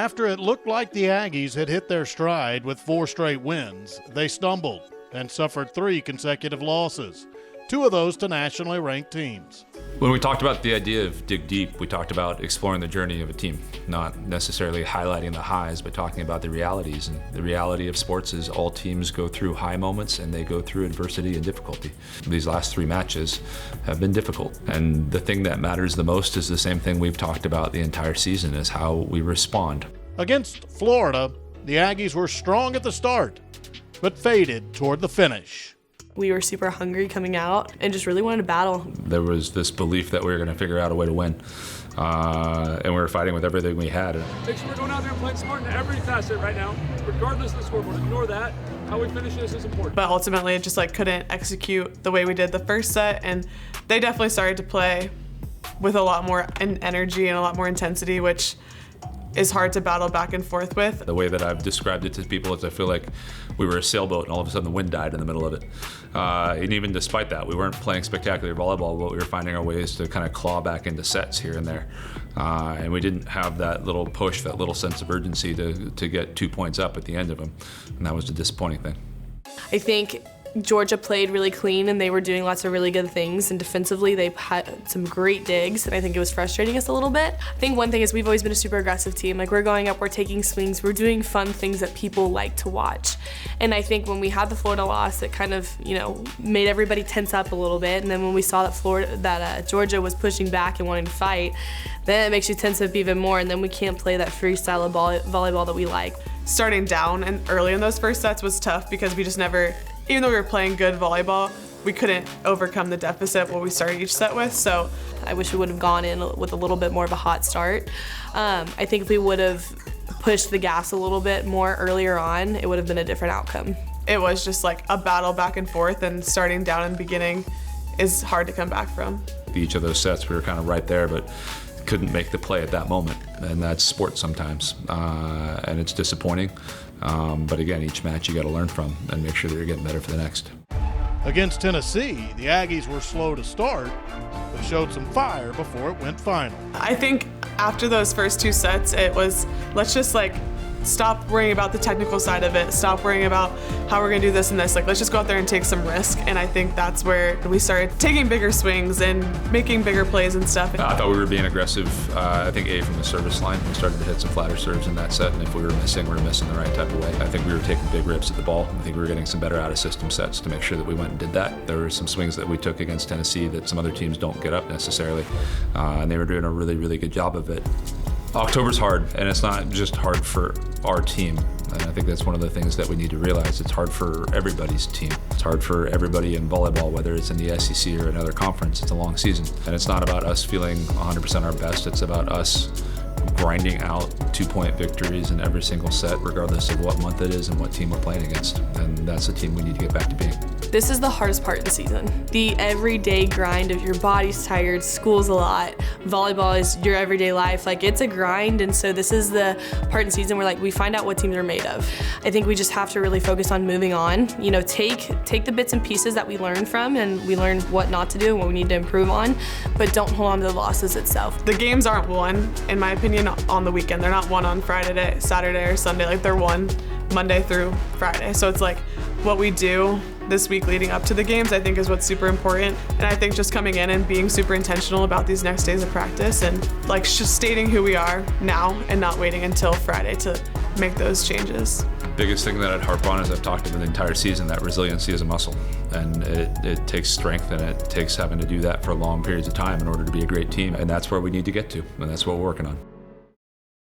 After it looked like the Aggies had hit their stride with 4 straight wins, they stumbled and suffered 3 consecutive losses, 2 of those to nationally ranked teams. When we talked about the idea of dig deep, we talked about exploring the journey of a team, not necessarily highlighting the highs, but talking about the realities. And the reality of sports is all teams go through high moments and they go through adversity and difficulty. These last 3 matches have been difficult. And the thing that matters the most is the same thing we've talked about the entire season, is how we respond. Against Florida, the Aggies were strong at the start, but faded toward the finish. We were super hungry coming out and just really wanted to battle. There was this belief that we were going to figure out a way to win, and we were fighting with everything we had. Make sure we're going out there and playing smart in every facet right now, regardless of the scoreboard. Ignore that. How we finish this is important. But ultimately, it just couldn't execute the way we did the first set, and they definitely started to play with a lot more energy and a lot more intensity, which is hard to battle back and forth with. The way that I've described it to people is I feel like we were a sailboat and all of a sudden the wind died in the middle of it. And even despite that, we weren't playing spectacular volleyball, but we were finding our ways to kind of claw back into sets here and there. And we didn't have that little push, that little sense of urgency to get 2 points up at the end of them. And that was the disappointing thing. I think Georgia played really clean and they were doing lots of really good things, and defensively they had some great digs, and I think it was frustrating us a little bit. I think one thing is we've always been a super aggressive team. We're going up, we're taking swings, we're doing fun things that people like to watch. And I think when we had the Florida loss, it kind of, made everybody tense up a little bit, and then when we saw that Georgia was pushing back and wanting to fight, then it makes you tense up even more, and then we can't play that freestyle volleyball that we like. Starting down and early in those first sets was tough because we just never, even though we were playing good volleyball, we couldn't overcome the deficit what we started each set with. So I wish we would have gone in with a little bit more of a hot start. I think if we would have pushed the gas a little bit more earlier on, it would have been a different outcome. It was just a battle back and forth, and starting down in the beginning is hard to come back from. Each of those sets we were kind of right there, but couldn't make the play at that moment, and that's sports sometimes, and it's disappointing. But again, each match you got to learn from and make sure that you're getting better for the next. Against Tennessee, the Aggies were slow to start, but showed some fire before it went final. I think after those first 2 sets, it was, let's just stop worrying about the technical side of it, stop worrying about how we're gonna do this and this, let's just go out there and take some risk. And I think that's where we started taking bigger swings and making bigger plays and stuff. I thought we were being aggressive. I think from the service line, we started to hit some flatter serves in that set, and if we were missing the right type of way. I think we were taking big rips at the ball. I think we were getting some better out-of-system sets to make sure that we went and did that. There were some swings that we took against Tennessee that some other teams don't get up necessarily, and they were doing a really, really good job of it. October's hard, and it's not just hard for our team. And I think that's one of the things that we need to realize. It's hard for everybody's team. It's hard for everybody in volleyball, whether it's in the SEC or another conference. It's a long season. And it's not about us feeling 100% our best. It's about us grinding out 2-point victories in every single set, regardless of what month it is and what team we're playing against. And that's the team we need to get back to being. This is the hardest part of the season. The everyday grind of your body's tired, school's a lot, volleyball is your everyday life. It's a grind, and so this is the part in the season where we find out what teams are made of. I think we just have to really focus on moving on. Take the bits and pieces that we learn from, and we learn what not to do and what we need to improve on, but don't hold on to the losses itself. The games aren't won, in my opinion, on the weekend. They're not won on Friday, Saturday, or Sunday. They're won Monday through Friday. So it's what we do this week leading up to the games, I think, is what's super important. And I think just coming in and being super intentional about these next days of practice and just stating who we are now and not waiting until Friday to make those changes. Biggest thing that I'd harp on, as I've talked about the entire season, that resiliency is a muscle, and it takes strength, and it takes having to do that for long periods of time in order to be a great team, and that's where we need to get to, and that's what we're working on.